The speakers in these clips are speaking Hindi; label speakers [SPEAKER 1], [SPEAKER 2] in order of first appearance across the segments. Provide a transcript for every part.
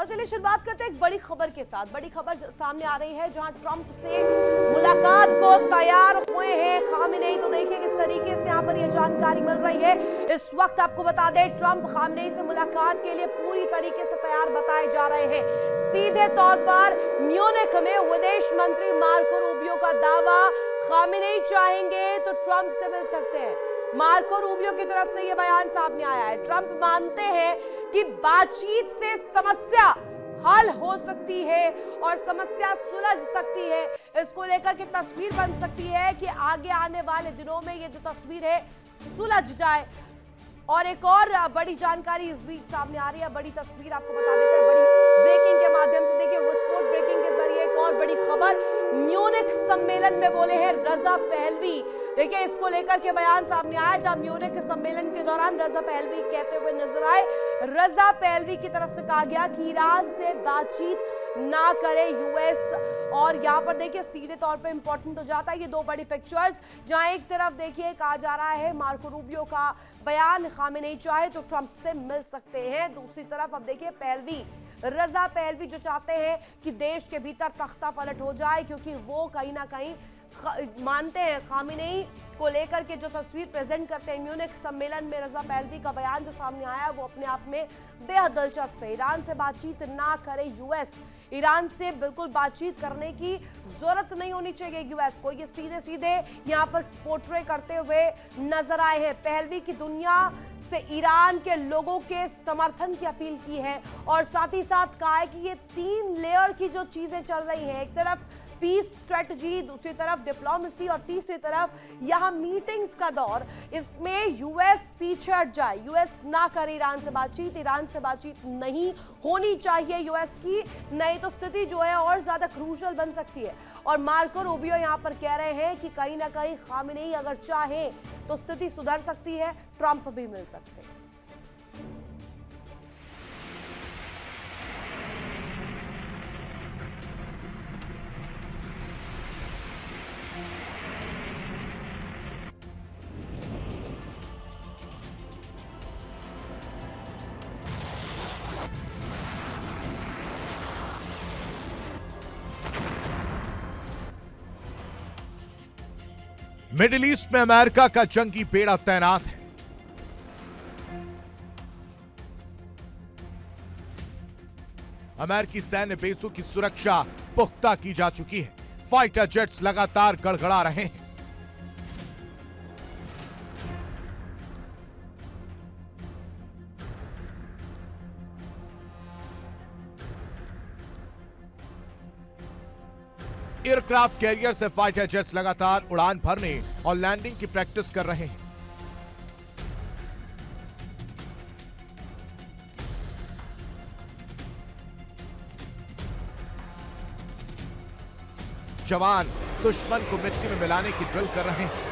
[SPEAKER 1] और चलिए शुरुआत करते हैं एक बड़ी खबर के साथ। बड़ी खबर सामने आ रही है जहां ट्रंप से मुलाकात को तैयार हुए हैं खामेनेई। तो देखिए किस तरीके से यहां पर यह जानकारी मिल रही है। इस वक्त आपको बता दें ट्रंप खामेनेई से मुलाकात के लिए पूरी तरीके से तैयार बताए जा रहे हैं। सीधे तौर पर म्यूनिख में विदेश मंत्री मार्को रूबियो का दावा, खामेनेई चाहेंगे तो ट्रंप से मिल सकते हैं। मार्को रूबियो की तरफ से यह बयान सामने आया है। ट्रंप मानते हैं कि बातचीत से समस्या हल हो सकती है और समस्या सुलझ सकती है। इसको लेकर के तस्वीर बन सकती है कि आगे आने वाले दिनों में ये जो तस्वीर है सुलझ जाए। और एक और बड़ी जानकारी इस बीच सामने आ रही है, बड़ी तस्वीर आपको बता देते हैं बड़ी ब्रेकिंग के माध्यम से। देखिए विस्फोट ब्रेकिंग के जरिए एक और बड़ी खबर, म्यूनिख सम्मेलन में बोले हैं रजा पहलवी। देखिए इसको लेकर के बयान सामने आया जहां म्यूनिख सम्मेलन के दौरान रजा पहलवी कहते हुए नजर आए। रजा पहलवी की तरफ से कहा गया कि ईरान से बातचीत ना करे यूएस। और यहां पर देखिए सीधे तौर पे इंपॉर्टेंट हो जाता है ये दो बड़ी पिक्चर्स, जहां एक तरफ देखिए कहा जा रहा है मार्को रूबियो का बयान, खामेनेई चाहे तो ट्रंप से मिल सकते हैं। दूसरी तरफ अब देखिए पहलवी, रजा पहलवी जो चाहते हैं कि देश के भीतर तख्ता पलट हो जाए, क्योंकि वो कहीं ना कहीं मानते हैं खामेनेई को लेकर के जो तस्वीर प्रेजेंट करते हैं म्यूनिख सम्मेलन में। रजा पहलवी का बयान जो सामने आया वो अपने आप में बेहद दिलचस्प है। ईरान से बातचीत ना करे यूएस, ईरान से बिल्कुल बातचीत करने की जरूरत नहीं होनी चाहिए यूएस को, ये सीधे सीधे यहाँ पर पोर्ट्रे करते हुए नजर आए हैं। पहलवी की दुनिया से ईरान के लोगों के समर्थन की अपील की है और साथ ही साथ कहा है कि ये 3 लेयर की जो चीजें चल रही हैं, एक तरफ पीस स्ट्रेटजी, दूसरी तरफ डिप्लोमेसी और तीसरी तरफ यहां मीटिंग्स का दौर, इसमें यूएस पीछे हट जाए, यूएस ना करे ईरान से बातचीत, ईरान से बातचीत नहीं होनी चाहिए यूएस की, नहीं तो स्थिति जो है और ज्यादा क्रूशल बन सकती है। और मार्को रूबियो यहां पर कह रहे हैं कि कहीं ना कहीं खामेनेई अगर चाहे तो स्थिति सुधर सकती है, ट्रंप भी मिल सकते हैं।
[SPEAKER 2] मिडिल ईस्ट में अमेरिका का जंगी बेड़ा तैनात है। अमेरिकी सैन्य बेसों की सुरक्षा पुख्ता की जा चुकी है। फाइटर जेट्स लगातार गड़गड़ा रहे हैं। एयरक्राफ्ट कैरियर से फाइटर जेट्स लगातार उड़ान भरने और लैंडिंग की प्रैक्टिस कर रहे हैं। जवान दुश्मन को मिट्टी में मिलाने की ड्रिल कर रहे हैं।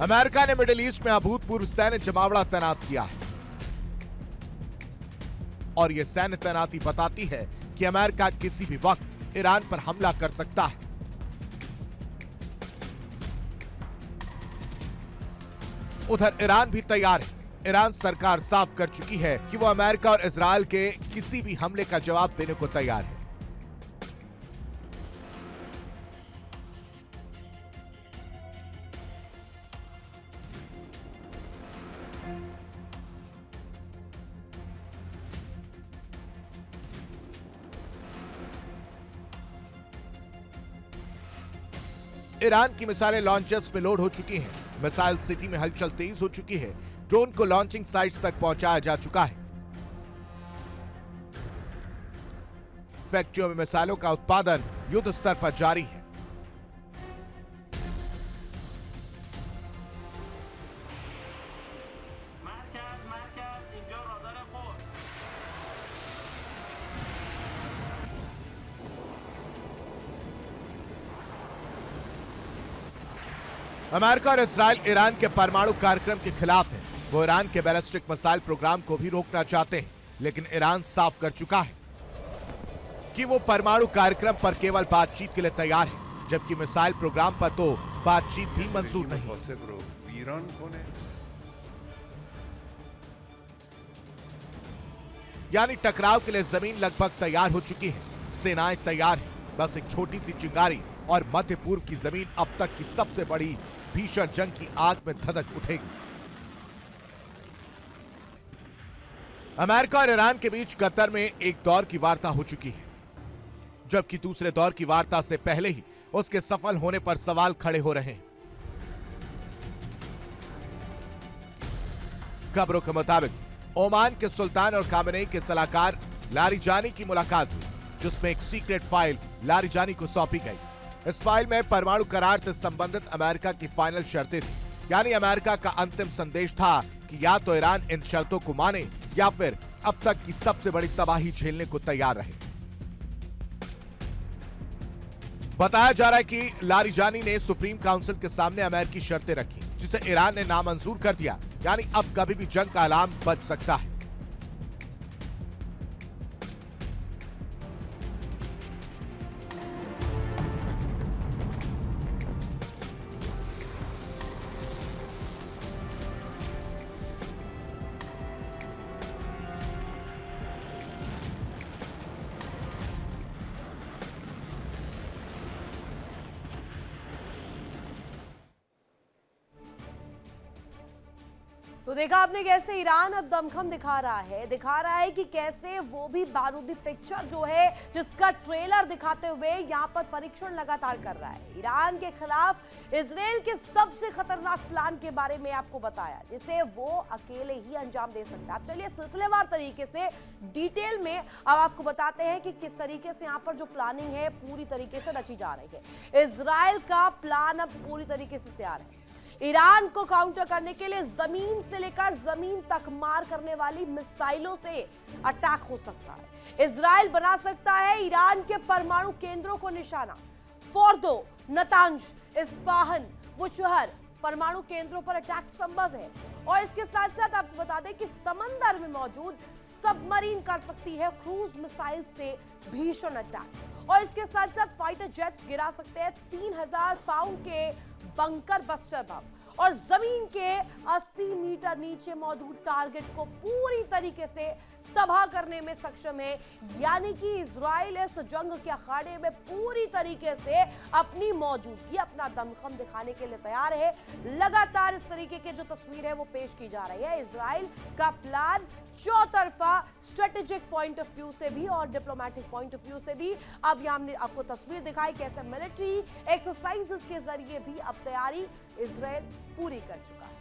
[SPEAKER 2] अमेरिका ने मिडिल ईस्ट में अभूतपूर्व सैन्य जमावड़ा तैनात किया है और यह सैन्य तैनाती बताती है कि अमेरिका किसी भी वक्त ईरान पर हमला कर सकता है। उधर ईरान भी तैयार है। ईरान सरकार साफ कर चुकी है कि वो अमेरिका और इजरायल के किसी भी हमले का जवाब देने को तैयार है। ईरान की मिसाइलें लॉन्चर्स में लोड हो चुकी हैं। मिसाइल सिटी में हलचल तेज हो चुकी है। ड्रोन को लॉन्चिंग साइट्स तक पहुंचाया जा चुका है। फैक्ट्रियों में मिसाइलों का उत्पादन युद्ध स्तर पर जारी है। अमेरिका और इजरायल ईरान के परमाणु कार्यक्रम के खिलाफ है। वो ईरान के बैलिस्टिक मिसाइल प्रोग्राम को भी रोकना चाहते हैं, लेकिन ईरान साफ कर चुका है कि वो परमाणु कार्यक्रम पर केवल बातचीत के लिए तैयार है, जबकि मिसाइल प्रोग्राम पर तो बातचीत भी मंजूर नहीं। यानी टकराव के लिए जमीन लगभग तैयार हो चुकी है, सेनाएं तैयार हैं, बस एक छोटी सी चिंगारी और मध्य पूर्व की जमीन अब तक की सबसे बड़ी भीषण जंग की आग में धधक उठेगी। अमेरिका और ईरान के बीच कतर में एक दौर की वार्ता हो चुकी है, जबकि दूसरे दौर की वार्ता से पहले ही उसके सफल होने पर सवाल खड़े हो रहे हैं। खबरों के मुताबिक ओमान के सुल्तान और खामेनेई के सलाहकार लारिजानी की मुलाकात हुई, जिसमें एक सीक्रेट फाइल लारिजानी को सौंपी गई। इस फाइल में परमाणु करार से संबंधित अमेरिका की फाइनल शर्तें थी, यानी अमेरिका का अंतिम संदेश था कि या तो ईरान इन शर्तों को माने या फिर अब तक की सबसे बड़ी तबाही झेलने को तैयार रहे। बताया जा रहा है कि लारिजानी ने सुप्रीम काउंसिल के सामने अमेरिकी शर्तें रखी, जिसे ईरान ने नामंजूर कर दिया, यानी अब कभी भी जंग का अलार्म बज सकता है।
[SPEAKER 1] तो देखा आपने कैसे ईरान अब दमखम दिखा रहा है कि कैसे वो भी बारूदी पिक्चर जो है, जिसका ट्रेलर दिखाते हुए यहाँ पर परीक्षण लगातार कर रहा है। ईरान के खिलाफ इजराइल के सबसे खतरनाक प्लान के बारे में आपको बताया, जिसे वो अकेले ही अंजाम दे सकता है। अब चलिए सिलसिलेवार तरीके से डिटेल में अब आपको बताते हैं कि किस तरीके से यहाँ पर जो प्लानिंग है पूरी तरीके से रची जा रही है। इजराइल का प्लान अब पूरी तरीके से तैयार है। ईरान को काउंटर करने के लिए जमीन से लेकर जमीन तक मार करने वाली मिसाइलों से अटैक हो सकता है। इजराइल बना सकता है ईरान के परमाणु केंद्रों को निशाना। फोर्दो, नतांज, इस्फाहान, बुशहर परमाणु केंद्रों पर अटैक संभव है। और इसके साथ साथ आपको बता दें कि समंदर में मौजूद सबमरीन कर सकती है क्रूज मिसाइल से भीषण अटैक। और इसके साथ साथ फाइटर जेट्स गिरा सकते हैं 3000 पाउंड के बंकर बस्टर बम, और जमीन के 80 मीटर नीचे मौजूद टारगेट को पूरी तरीके से तबाह करने में सक्षम है। यानी कि इजराइल इस जंग के अखाड़े में पूरी तरीके से अपनी मौजूदगी, अपना दमखम दिखाने के लिए तैयार है। लगातार इस तरीके के जो तस्वीर है वो पेश की जा रही है। इजराइल का प्लान चौतरफा स्ट्रेटेजिक पॉइंट ऑफ व्यू से भी और डिप्लोमेटिक पॉइंट ऑफ व्यू से भी। अब यहाँ हमने आपको तस्वीर दिखाई कैसे मिलिट्री एक्सरसाइजेस के जरिए भी अब तैयारी इजराइल पूरी कर चुका है।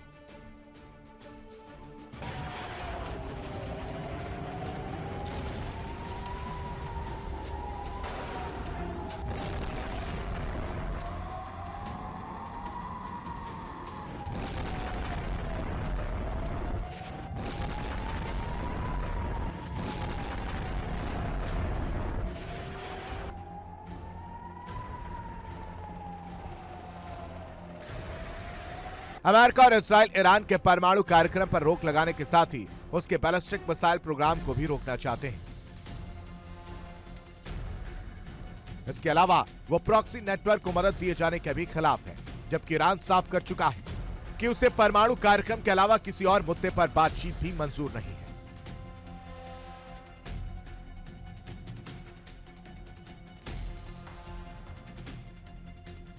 [SPEAKER 2] अमेरिका और इजराइल ईरान के परमाणु कार्यक्रम पर रोक लगाने के साथ ही उसके बैलिस्टिक मिसाइल प्रोग्राम को भी रोकना चाहते हैं। इसके अलावा वो प्रॉक्सी नेटवर्क को मदद दिए जाने के भी खिलाफ है, जबकि ईरान साफ कर चुका है कि उसे परमाणु कार्यक्रम के अलावा किसी और मुद्दे पर बातचीत भी मंजूर नहीं है।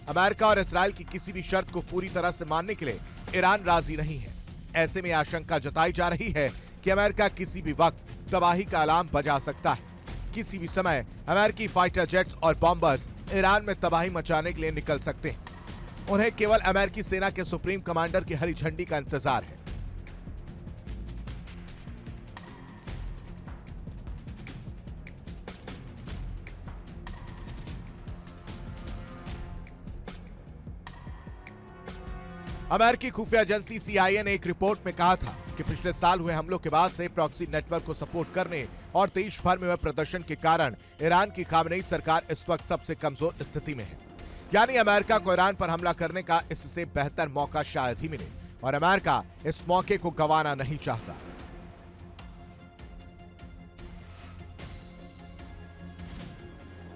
[SPEAKER 2] अमेरिका और इजराइल की किसी भी शर्त को पूरी तरह से मानने के लिए ईरान राजी नहीं है। ऐसे में आशंका जताई जा रही है कि अमेरिका किसी भी वक्त तबाही का अलार्म बजा सकता है। किसी भी समय अमेरिकी फाइटर जेट्स और बॉम्बर्स ईरान में तबाही मचाने के लिए निकल सकते हैं। उन्हें केवल अमेरिकी सेना के सुप्रीम कमांडर की हरी झंडी का इंतजार है। अमेरिकी खुफिया एजेंसी CIA ने एक रिपोर्ट में कहा था कि पिछले साल हुए हमलों के बाद से प्रॉक्सी नेटवर्क को सपोर्ट करने और देश भर में हुए प्रदर्शन के कारण ईरान की खामेनेई सरकार इस वक्त सबसे कमजोर स्थिति में है। यानी अमेरिका को ईरान पर हमला करने का इससे बेहतर मौका शायद ही मिले। और अमेरिका इस मौके को गंवाना नहीं चाहता।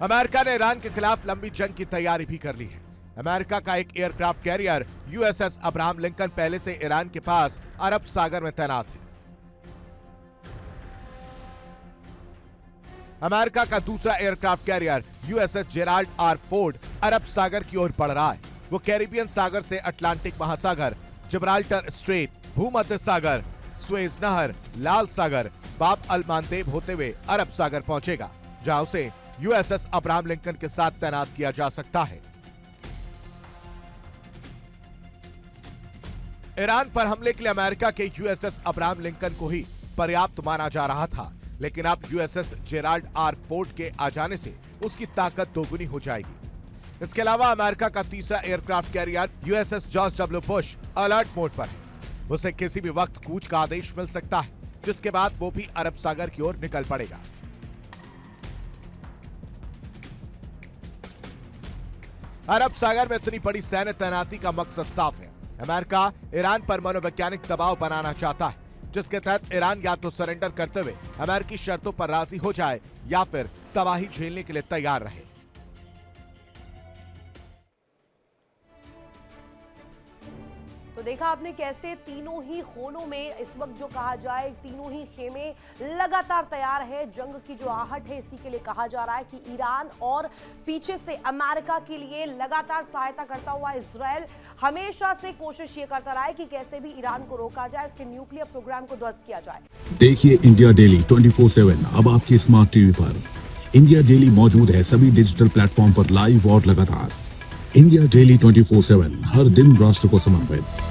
[SPEAKER 2] अमेरिका ने ईरान के खिलाफ लंबी जंग की तैयारी भी कर ली है। अमेरिका का एक aircraft carrier USS Abraham Lincoln पहले से ईरान के पास अरब सागर में तैनात है। अमेरिका का दूसरा aircraft carrier USS Gerald R Ford अरब सागर की ओर बढ़ रहा है। वो कैरिबियन सागर से अटलांटिक महासागर, जिब्राल्टर स्ट्रेट, भूमध्य सागर, स्वेज नहर, लाल सागर, बाब अल मांदेब होते हुए अरब सागर पहुंचेगा, जहां उसे यूएसएस अब्राहम लिंकन के साथ तैनात किया जा सकता है। ईरान पर हमले के लिए अमेरिका के यूएसएस अब्राहम लिंकन को ही पर्याप्त माना जा रहा था, लेकिन अब यूएसएस जेराल्ड आर फोर्ड के आ जाने से उसकी ताकत दोगुनी हो जाएगी। इसके अलावा अमेरिका का तीसरा aircraft carrier USS George W Bush alert mode पर है। उसे किसी भी वक्त कूच का आदेश मिल सकता है, जिसके बाद वो भी अरब सागर की ओर निकल पड़ेगा। अरब सागर में इतनी बड़ी सैन्य तैनाती का मकसद साफ है। अमेरिका ईरान पर मनोवैज्ञानिक दबाव बनाना चाहता है, जिसके तहत ईरान या तो सरेंडर करते हुए अमेरिकी शर्तों पर राजी हो जाए या फिर तबाही झेलने के लिए तैयार रहे।
[SPEAKER 1] तो देखा आपने कैसे तीनों ही कोनों में इस वक्त जो कहा जाए तीनों ही खेमे लगातार तैयार है। जंग की जो आहट है इसी के लिए कहा जा रहा है कि ईरान और पीछे से अमेरिका के लिए लगातार सहायता करता हुआ इजरायल हमेशा से कोशिश ये करता रहा है कि कैसे भी ईरान को रोका जाए, उसके न्यूक्लियर प्रोग्राम को ध्वस्त किया जाए। देखिए
[SPEAKER 3] इंडिया डेली 24/7 अब आपकी स्मार्ट टीवी पर। इंडिया डेली मौजूद है सभी डिजिटल प्लेटफॉर्म पर लाइव और लगातार। इंडिया डेली 24/7 हर दिन राष्ट्र को समर्पित।